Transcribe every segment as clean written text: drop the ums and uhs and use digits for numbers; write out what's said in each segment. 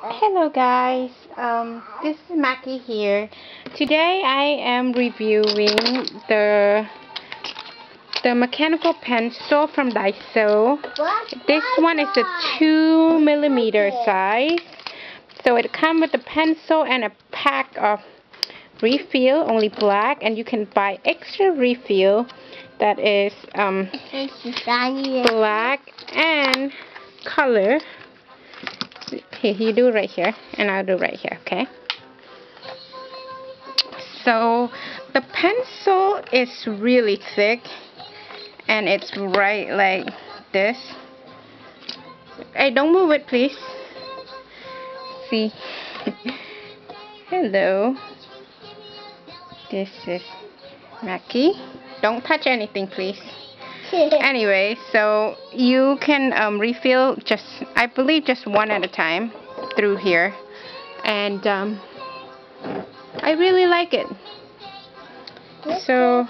Hello guys, this is Maki here. Today I am reviewing the mechanical pencil from Daiso. This one is a 2mm size. So it comes with a pencil and a pack of refill, only black, and you can buy extra refill that is black and color. Here, you do right here, and I'll do right here, okay? So, the pencil is really thick, and it's right like this. Hey, don't move it, please. See? Hello. This is Maki. Don't touch anything, please. Anyway, so you can refill I believe just one at a time through here, and I really like it. So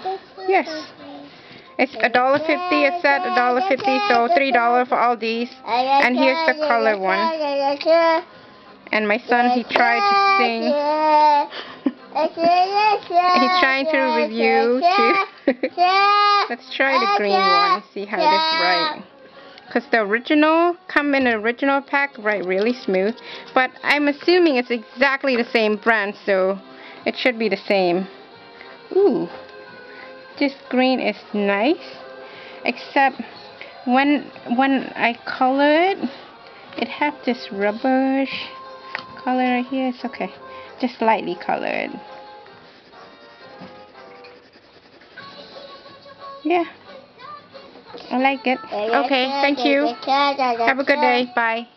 yes, it's $1.50 a set, $1.50, so $3 for all these. And here's the color one. And my son, he tried to sing. He's trying to review too. Let's try the green one, see how this right. Because the original come in the original pack, right, really smooth. But I'm assuming it's exactly the same brand, so it should be the same. Ooh, this green is nice, except when I color it, it have this rubberish color right here. It's okay, just lightly colored. Yeah, I like it. Okay, thank you. Have a good day. Bye.